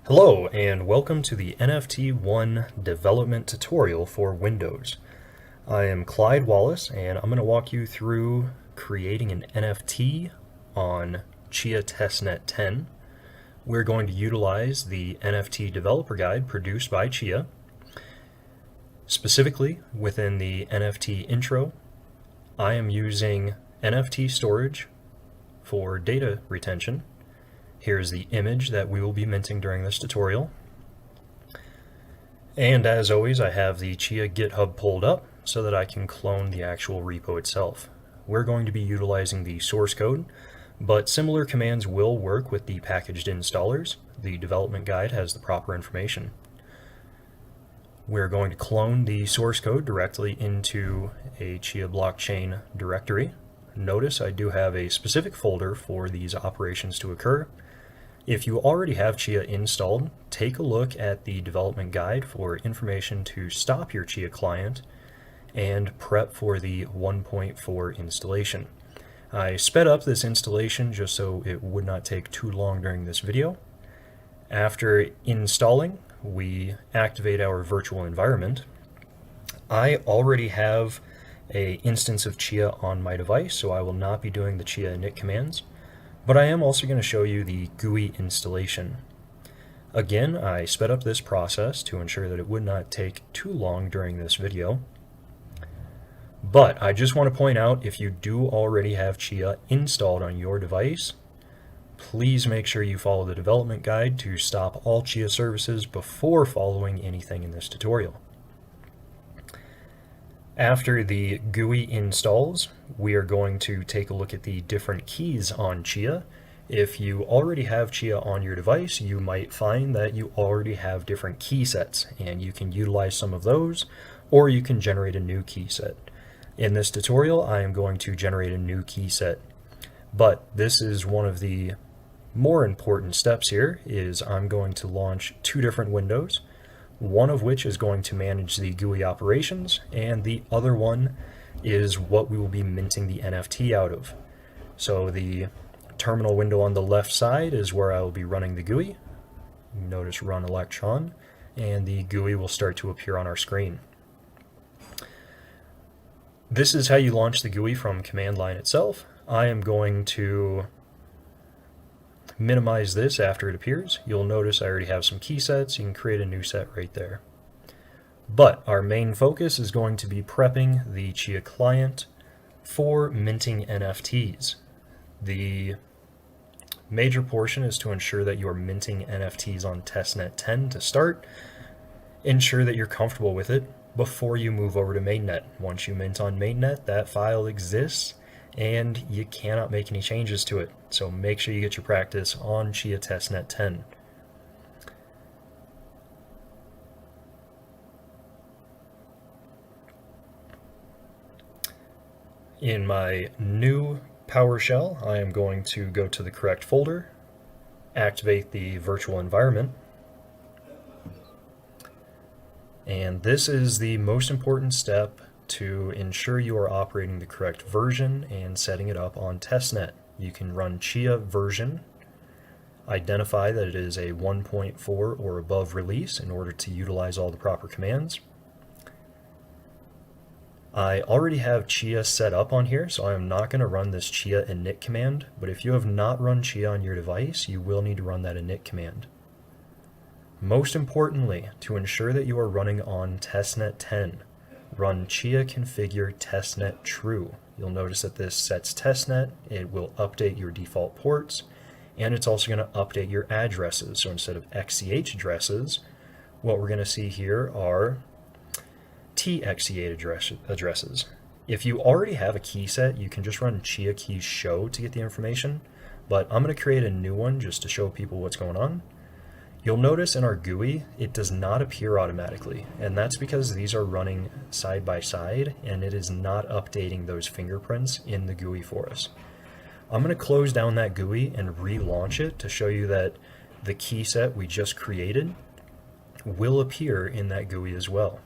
Hello and welcome to the NFT1 development tutorial for Windows. I am Clyde Wallace and I'm going to walk you through creating an NFT on Chia Testnet10. We're going to utilize the NFT developer guide produced by Chia. Specifically within the NFT intro, I am using NFT storage for data retention. Here's the image that we will be minting during this tutorial. And as always, I have the Chia GitHub pulled up so that I can clone the actual repo itself. We're going to be utilizing the source code, but similar commands will work with the packaged installers. The development guide has the proper information. We're going to clone the source code directly into a Chia blockchain directory. Notice I do have a specific folder for these operations to occur. If you already have Chia installed, take a look at the development guide for information to stop your Chia client and prep for the 1.4 installation. I sped up this installation just so it would not take too long during this video. After installing, we activate our virtual environment. I already have an instance of Chia on my device, so I will not be doing the Chia init commands. But I am also going to show you the GUI installation. Again, I sped up this process to ensure that it would not take too long during this video. But I just want to point out, if you do already have Chia installed on your device, please make sure you follow the development guide to stop all Chia services before following anything in this tutorial. After the GUI installs, we are going to take a look at the different keys on Chia. If you already have Chia on your device, you might find that you already have different key sets, and you can utilize some of those, or you can generate a new key set. In this tutorial, I am going to generate a new key set, but this is one of the more important steps here. Is I'm going to launch two different windows, one of which is going to manage the GUI operations, and the other one is what we will be minting the NFT out of. So the terminal window on the left side is where I will be running the GUI. Notice run electron, and the GUI will start to appear on our screen. This is how you launch the GUI from command line itself. I am going to minimize this after it appears. You'll notice I already have some key sets. You can create a new set right there. But our main focus is going to be prepping the Chia client for minting NFTs. The major portion is to ensure that you're minting NFTs on Testnet10 to start. Ensure that you're comfortable with it before you move over to mainnet. Once you mint on mainnet, that file exists and you cannot make any changes to it. So make sure you get your practice on Chia Testnet10. In my new PowerShell, I am going to go to the correct folder, activate the virtual environment, and this is the most important step to ensure you are operating the correct version and setting it up on testnet. You can run Chia version, identify that it is a 1.4 or above release in order to utilize all the proper commands. I already have Chia set up on here, so I am not going to run this Chia init command, but if you have not run Chia on your device, you will need to run that init command. Most importantly, to ensure that you are running on Testnet10, run Chia configure testnet true. You'll notice that this sets testnet, it will update your default ports, and it's also going to update your addresses. So instead of XCH addresses, what we're going to see here are TXCH addresses. If you already have a key set, you can just run Chia keys show to get the information, but I'm going to create a new one just to show people what's going on. You'll notice in our GUI, it does not appear automatically, and that's because these are running side by side, and it is not updating those fingerprints in the GUI for us. I'm going to close down that GUI and relaunch it to show you that the key set we just created will appear in that GUI as well.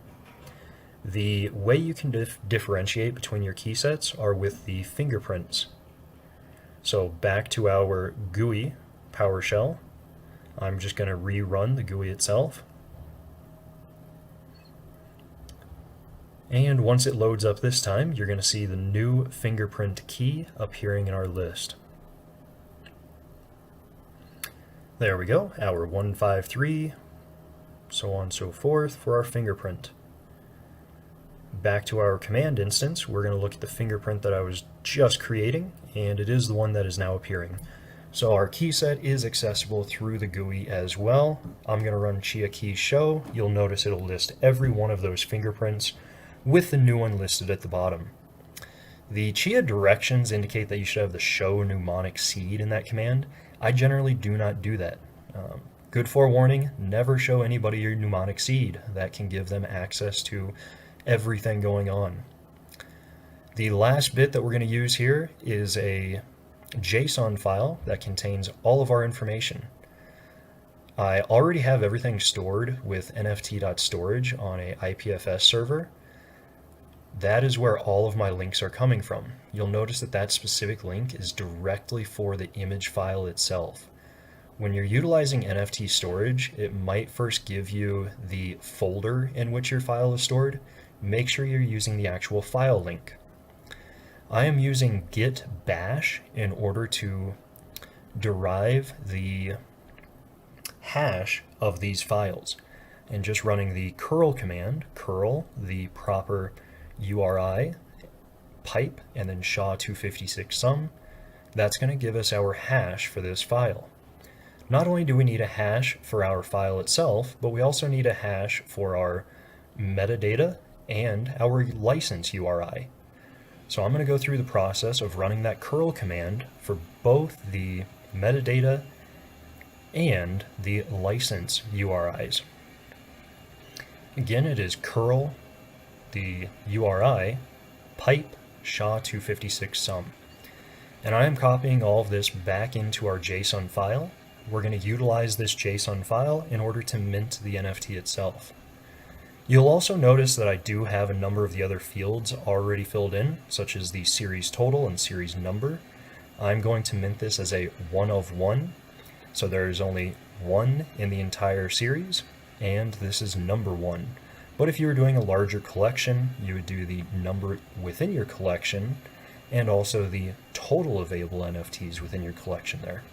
The way you can differentiate between your key sets are with the fingerprints. So back to our GUI PowerShell, I'm just going to rerun the GUI itself. And once it loads up this time, you're going to see the new fingerprint key appearing in our list. There we go, our 153, so on and so forth for our fingerprint. Back to our command instance, we're going to look at the fingerprint that I was just creating, and it is the one that is now appearing. So our key set is accessible through the GUI as well. I'm going to run Chia key show. You'll notice it'll list every one of those fingerprints with the new one listed at the bottom. The Chia directions indicate that you should have the show mnemonic seed in that command. I generally do not do that. Good forewarning, never show anybody your mnemonic seed. That can give them access to everything going on. The last bit that we're going to use here is a JSON file that contains all of our information. I already have everything stored with nft.storage on a IPFS server. That is where all of my links are coming from. You'll notice that that specific link is directly for the image file itself. When you're utilizing NFT storage, it might first give you the folder in which your file is stored. Make sure you're using the actual file link. I am using git bash in order to derive the hash of these files, and just running the curl command, curl the proper URI, pipe, and then SHA-256-SUM. That's going to give us our hash for this file. Not only do we need a hash for our file itself, but we also need a hash for our metadata and our license URI. So I'm going to go through the process of running that curl command for both the metadata and the license URIs. Again, it is curl the URI, pipe, SHA-256-SUM. And I am copying all of this back into our JSON file. We're going to utilize this JSON file in order to mint the NFT itself. You'll also notice that I do have a number of the other fields already filled in, such as the series total and series number. I'm going to mint this as a 1 of 1, so there's only one in the entire series, and this is number 1. But if you were doing a larger collection, you would do the number within your collection and also the total available NFTs within your collection there.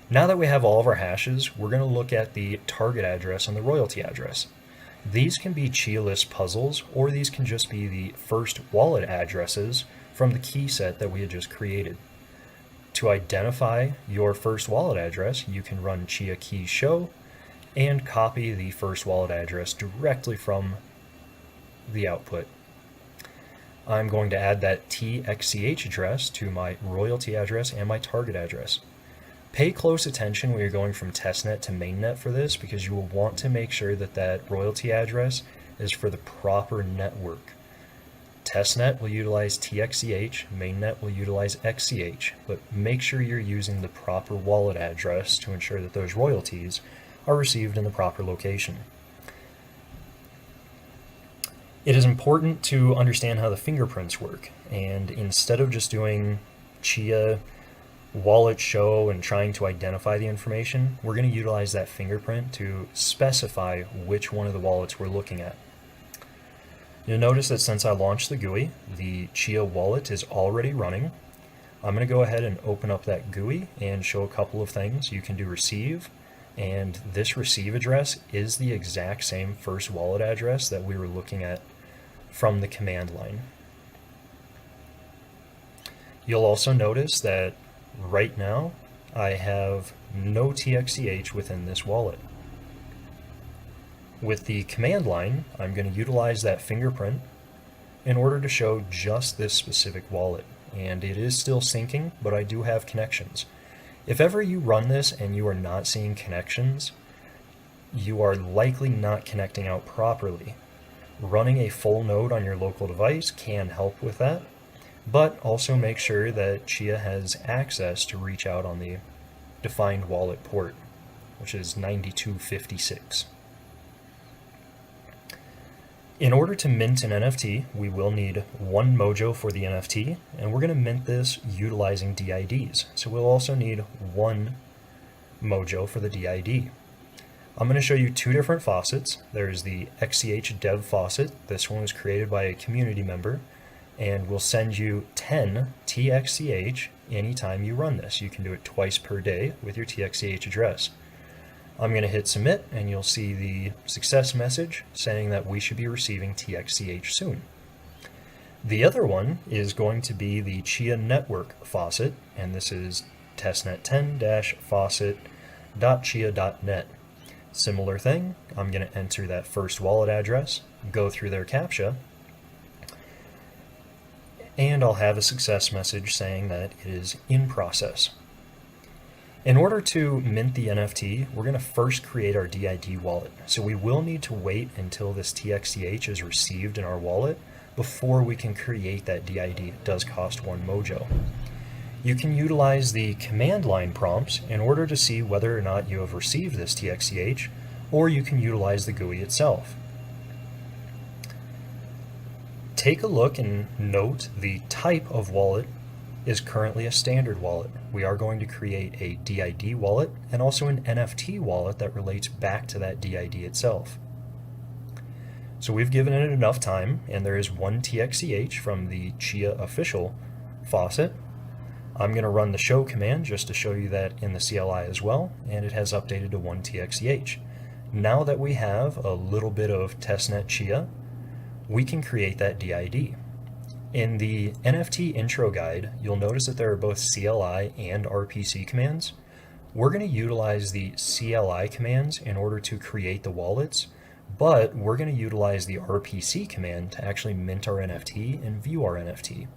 Now that we have all of our hashes, we're going to look at the target address and the royalty address. These can be Chia list puzzles, or these can just be the first wallet addresses from the key set that we had just created. To identify your first wallet address, you can run Chia key show and copy the first wallet address directly from the output. I'm going to add that TXCH address to my royalty address and my target address. Pay close attention when you're going from testnet to mainnet for this, because you will want to make sure that that royalty address is for the proper network. Testnet will utilize TXCH, mainnet will utilize XCH, but make sure you're using the proper wallet address to ensure that those royalties are received in the proper location. It is important to understand how the fingerprints work, and instead of just doing Chia wallet show and trying to identify the information, we're going to utilize that fingerprint to specify which one of the wallets we're looking at. You'll notice that since I launched the GUI, the Chia wallet is already running. I'm going to go ahead and open up that GUI and show a couple of things. You can do receive, and this receive address is the exact same first wallet address that we were looking at from the command line. You'll also notice that right now I have no TXCH within this wallet. With the command line, I'm going to utilize that fingerprint in order to show just this specific wallet, and it is still syncing, but I do have connections. If ever you run this and you are not seeing connections, you are likely not connecting out properly. Running a full node on your local device can help with that, but also make sure that Chia has access to reach out on the defined wallet port, which is 9256. In order to mint an NFT, we will need one mojo for the NFT, and we're going to mint this utilizing DIDs. So we'll also need one mojo for the DID. I'm going to show you two different faucets. There's the XCH dev faucet. This one was created by a community member and will send you 10 TXCH anytime you run this. You can do it twice per day with your TXCH address. I'm going to hit submit and you'll see the success message saying that we should be receiving TXCH soon. The other one is going to be the Chia network faucet, and this is testnet10-faucet.chia.net. Similar thing, I'm going to enter that first wallet address, go through their CAPTCHA, and I'll have a success message saying that it is in process. In order to mint the NFT, we're going to first create our DID wallet. So we will need to wait until this TXCH is received in our wallet before we can create that DID. It does cost 1 mojo. You can utilize the command line prompts in order to see whether or not you have received this TXCH, or you can utilize the GUI itself. Take a look and note the type of wallet is currently a standard wallet. We are going to create a DID wallet and also an NFT wallet that relates back to that DID itself. So we've given it enough time, and there is 1 TXCH from the Chia official faucet. I'm going to run the show command just to show you that in the CLI as well, and it has updated to 1 TXCH. Now that we have a little bit of testnet Chia, we can create that DID. In the NFT intro guide, you'll notice that there are both CLI and RPC commands. We're going to utilize the CLI commands in order to create the wallets, but we're going to utilize the RPC command to actually mint our NFT and view our NFT.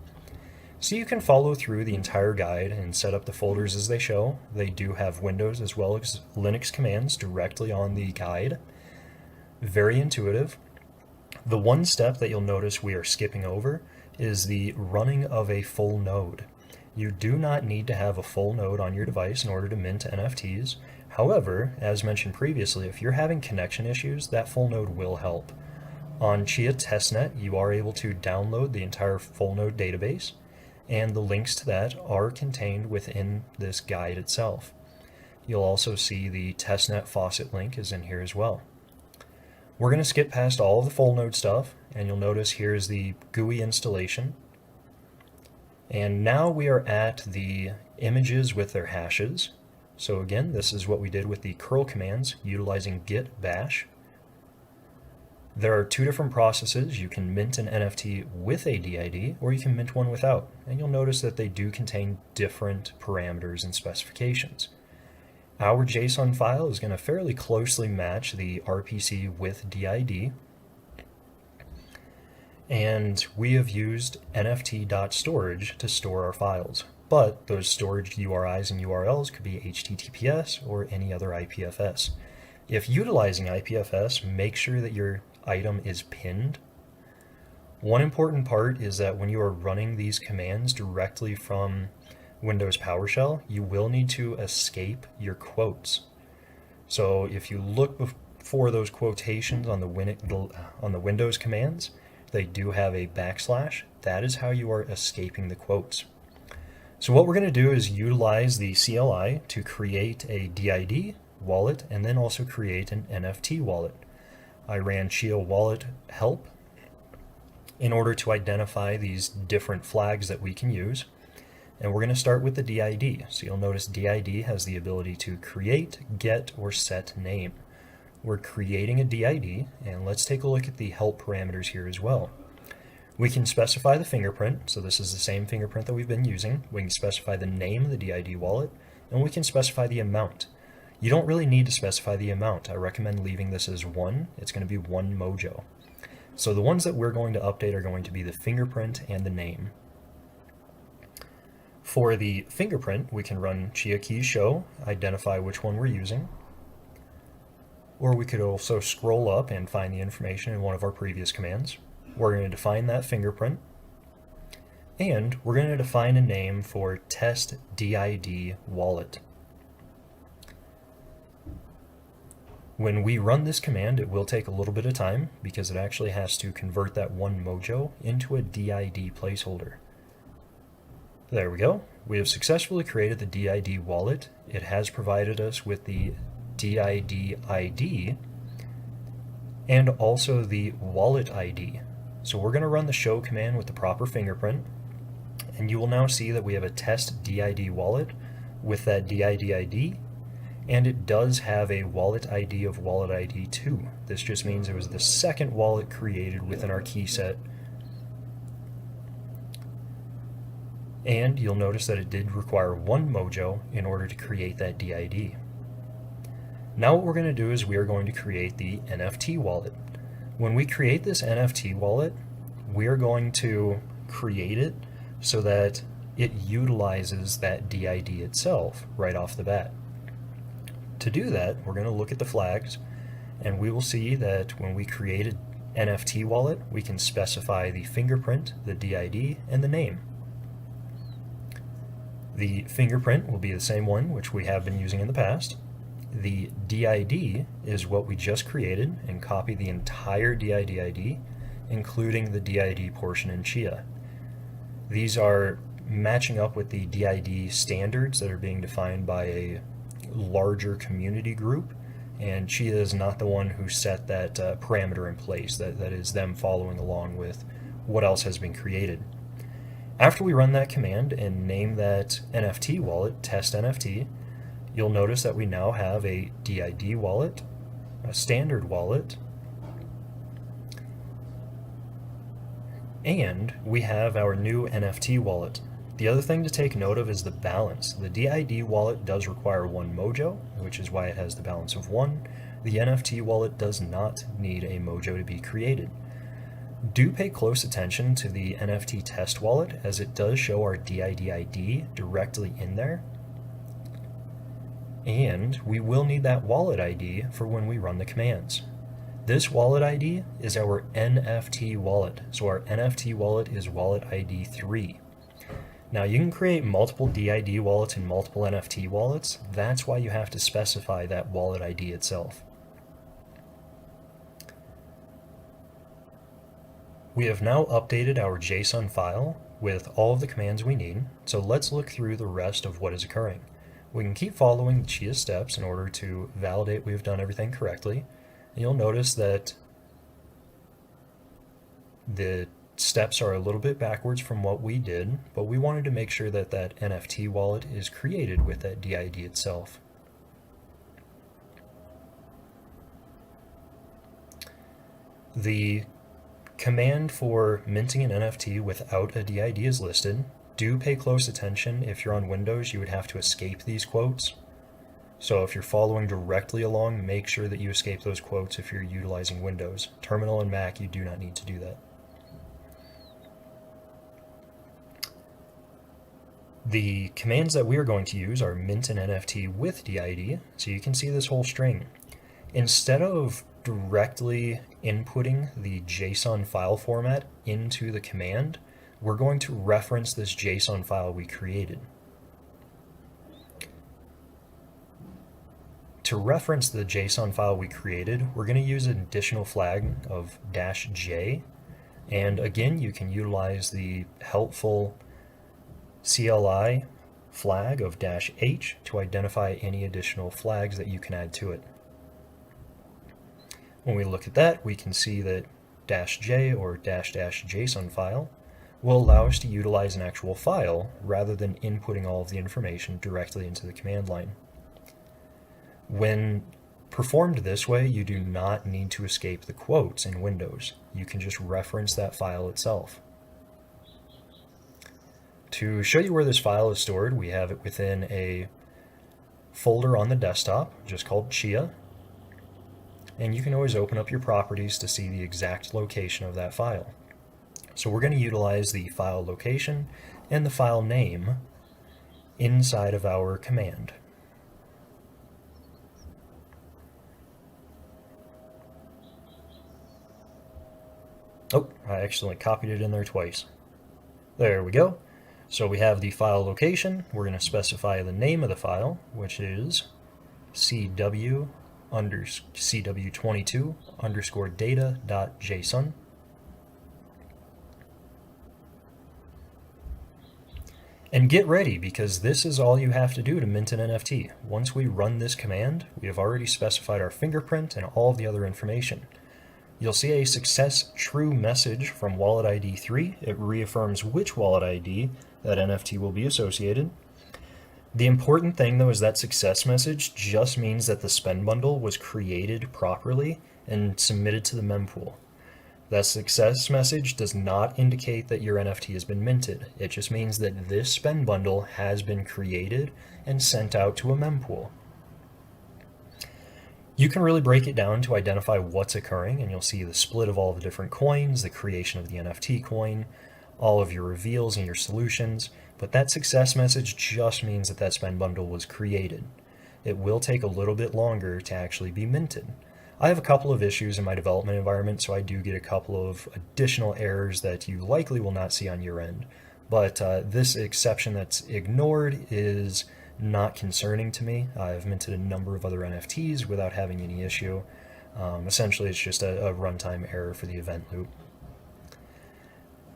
So you can follow through the entire guide and set up the folders as they show. They do have Windows as well as Linux commands directly on the guide. Very intuitive. The one step that you'll notice we are skipping over is the running of a full node. You do not need to have a full node on your device in order to mint NFTs. However, as mentioned previously, if you're having connection issues, that full node will help. On Chia Testnet, you are able to download the entire full node database, and the links to that are contained within this guide itself. You'll also see the testnet faucet link is in here as well. We're going to skip past all of the full node stuff, and you'll notice here's the GUI installation. And now we are at the images with their hashes. So again, this is what we did with the curl commands utilizing git bash. There are two different processes. You can mint an NFT with a DID, or you can mint one without. And you'll notice that they do contain different parameters and specifications. Our JSON file is going to fairly closely match the RPC with DID. And we have used nft.storage to store our files. But those storage URIs and URLs could be HTTPS or any other IPFS. If utilizing IPFS, make sure that your item is pinned. One important part is that when you are running these commands directly from Windows PowerShell, you will need to escape your quotes. So if you look for those quotations on the Windows commands, they do have a backslash. That is how you are escaping the quotes. So what we're going to do is utilize the CLI to create a DID wallet and then also create an NFT wallet. I ran Chia wallet help in order to identify these different flags that we can use. And we're going to start with the DID. So you'll notice DID has the ability to create, get, or set name. We're creating a DID, and let's take a look at the help parameters here as well. We can specify the fingerprint, so this is the same fingerprint that we've been using. We can specify the name of the DID wallet, and we can specify the amount. You don't really need to specify the amount. I recommend leaving this as 1. It's going to be 1 mojo. So the ones that we're going to update are going to be the fingerprint and the name. For the fingerprint, we can run Chia key show, identify which one we're using. Or we could also scroll up and find the information in one of our previous commands. We're going to define that fingerprint. And we're going to define a name for test DID wallet. When we run this command, it will take a little bit of time because it actually has to convert that 1 mojo into a DID placeholder. There we go. We have successfully created the DID wallet. It has provided us with the DID ID and also the wallet ID. So we're going to run the show command with the proper fingerprint, and you will now see that we have a test DID wallet with that DID ID, and it does have a wallet ID of wallet ID 2. This just means it was the second wallet created within our key set. And you'll notice that it did require 1 mojo in order to create that DID. Now what we're going to do is we are going to create the NFT wallet. When we create this NFT wallet, we are going to create it so that it utilizes that DID itself right off the bat. To do that, we're going to look at the flags, and we will see that when we create an NFT wallet, we can specify the fingerprint, the DID, and the name. The fingerprint will be the same one which we have been using in the past. The DID is what we just created, and copy the entire DID ID, including the DID portion in Chia. These are matching up with the DID standards that are being defined by a larger community group, and Chia is not the one who set that parameter in place. That is them following along with what else has been created. After we run that command and name that NFT wallet test NFT, you'll notice that we now have a DID wallet, a standard wallet, and we have our new NFT wallet. The other thing to take note of is the balance. The DID wallet does require 1 mojo, which is why it has the balance of 1. The NFT wallet does not need a mojo to be created. Do pay close attention to the NFT test wallet, as it does show our DID ID directly in there. And we will need that wallet ID for when we run the commands. This wallet ID is our NFT wallet. So our NFT wallet is wallet ID 3. Now you can create multiple DID wallets and multiple NFT wallets. That's why you have to specify that wallet ID itself. We have now updated our JSON file with all of the commands we need, so let's look through the rest of what is occurring. We can keep following the Chia steps in order to validate we've done everything correctly. And you'll notice that the steps are a little bit backwards from what we did, but we wanted to make sure that that NFT wallet is created with that DID itself. The command for minting an NFT without a DID is listed. Do pay close attention. If you're on Windows, you would have to escape these quotes. So if you're following directly along, make sure that you escape those quotes if you're utilizing Windows. Terminal and Mac, you do not need to do that. The commands that we are going to use are mint an NFT with DID, so you can see this whole string. Instead of directly inputting the JSON file format into the command, we're going to reference this JSON file we created. To reference the JSON file we created, we're going to use an additional flag of -J, and again you can utilize the helpful CLI flag of -H to identify any additional flags that you can add to it. When we look at that, we can see that -J or -JSON file will allow us to utilize an actual file rather than inputting all of the information directly into the command line. When performed this way, you do not need to escape the quotes in Windows. You can just reference that file itself. To show you where this file is stored, we have it within a folder on the desktop, just called Chia. And you can always open up your properties to see the exact location of that file. So we're going to utilize the file location and the file name inside of our command. Oh, I accidentally copied it in there twice. There we go. So we have the file location. We're going to specify the name of the file, which is cw22_data.json. And get ready, because this is all you have to do to mint an NFT. Once we run this command, we have already specified our fingerprint and all of the other information. You'll see a success true message from wallet ID 3. It reaffirms which wallet ID that NFT will be associated. The important thing though is that success message just means that the spend bundle was created properly and submitted to the mempool. That success message does not indicate that your NFT has been minted. It just means that this spend bundle has been created and sent out to a mempool. You can really break it down to identify what's occurring, and you'll see the split of all the different coins, the creation of the NFT coin, all of your reveals and your solutions, but that success message just means that that spend bundle was created. It will take a little bit longer to actually be minted. I have a couple of issues in my development environment, so I do get a couple of additional errors that you likely will not see on your end. But this exception that's ignored is not concerning to me. I've minted a number of other NFTs without having any issue. Essentially, it's just a runtime error for the event loop.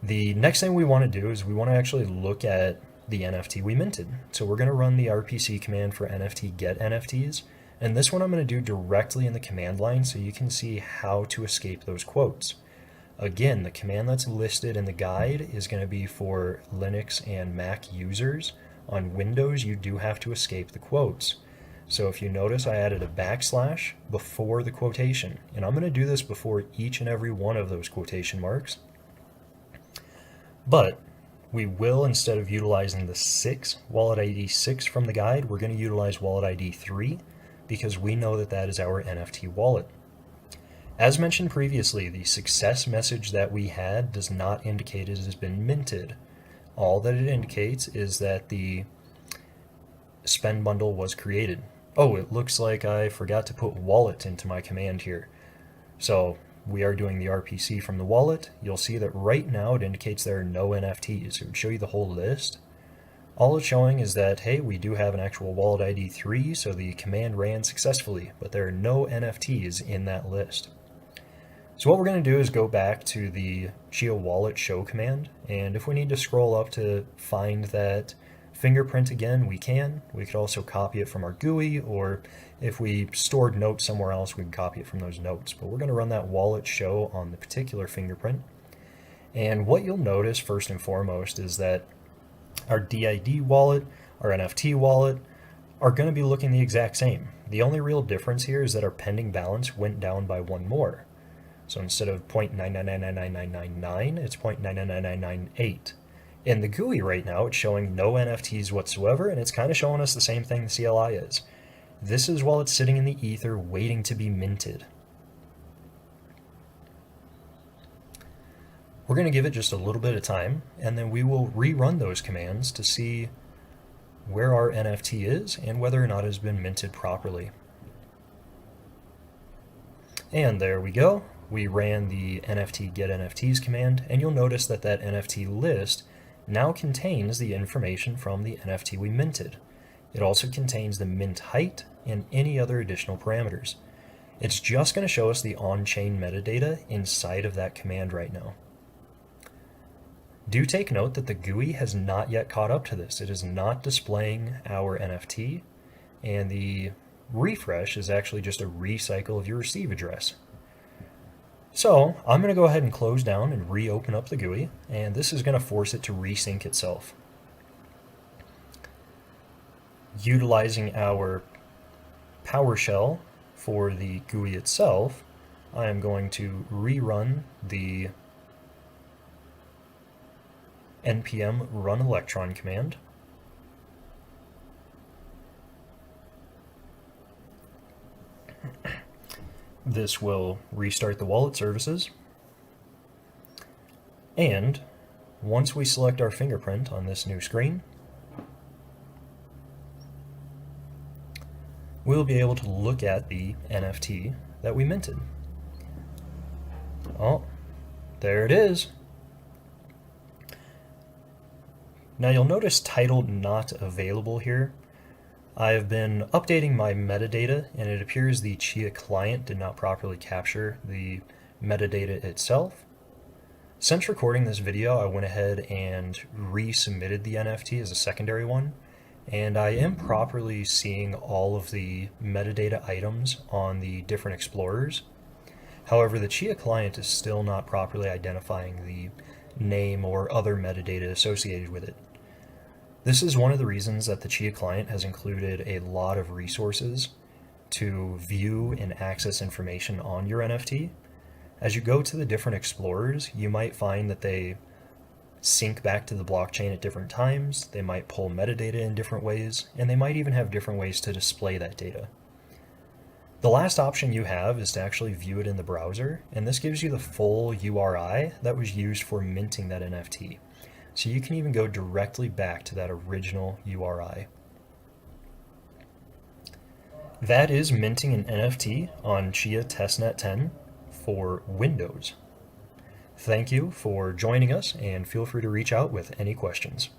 The next thing we want to do is we want to actually look at the NFT we minted. So we're going to run the RPC command for NFT get NFTs. And this one I'm going to do directly in the command line so you can see how to escape those quotes. Again, the command that's listed in the guide is going to be for Linux and Mac users. On Windows, you do have to escape the quotes. So if you notice, I added a backslash before the quotation. And I'm going to do this before each and every one of those quotation marks. But we will, instead of utilizing the wallet ID 6 from the guide, we're going to utilize wallet ID 3 because we know that that is our NFT wallet. As mentioned previously, the success message that we had does not indicate it has been minted. All that it indicates is that the spend bundle was created. Oh, it looks like I forgot to put wallet into my command here. So we are doing the RPC from the wallet. You'll see that right now it indicates there are no NFTs. It would show you the whole list. All it's showing is that, hey, we do have an actual wallet ID 3, so the command ran successfully, but there are no NFTs in that list. So what we're going to do is go back to the Chia wallet show command, and if we need to scroll up to find that fingerprint again, we can. We could also copy it from our GUI, or if we stored notes somewhere else, we can copy it from those notes. But we're going to run that wallet show on the particular fingerprint. And what you'll notice first and foremost is that our DID wallet, our NFT wallet, are going to be looking the exact same. The only real difference here is that our pending balance went down by one more. So instead of 0.9999999, it's 0.999998. In the GUI right now, it's showing no NFTs whatsoever, and it's kind of showing us the same thing the CLI is. This is while it's sitting in the ether waiting to be minted. We're going to give it just a little bit of time, and then we will rerun those commands to see where our NFT is and whether or not it has been minted properly. And there we go. We ran the NFT get NFTs command, and you'll notice that that NFT list now contains the information from the NFT we minted. It also contains the mint height and any other additional parameters. It's just going to show us the on-chain metadata inside of that command right now. Do take note that the GUI has not yet caught up to this. It is not displaying our NFT, and the refresh is actually just a recycle of your receive address. So I'm going to go ahead and close down and reopen up the GUI, and this is going to force it to resync itself. Utilizing our PowerShell for the GUI itself, I am going to rerun the npm run electron command. This will restart the wallet services. And once we select our fingerprint on this new screen, we'll be able to look at the NFT that we minted. Oh, there it is. Now you'll notice title not available here. I have been updating my metadata, and it appears the Chia client did not properly capture the metadata itself. Since recording this video, I went ahead and resubmitted the NFT as a secondary one, and I am properly seeing all of the metadata items on the different explorers. However, the Chia client is still not properly identifying the name or other metadata associated with it. This is one of the reasons that the Chia client has included a lot of resources to view and access information on your NFT. As you go to the different explorers, you might find that they sync back to the blockchain at different times, they might pull metadata in different ways, and they might even have different ways to display that data. The last option you have is to actually view it in the browser, and this gives you the full URI that was used for minting that NFT. So you can even go directly back to that original URI. That is minting an NFT on Chia Testnet10 for Windows. Thank you for joining us, and feel free to reach out with any questions.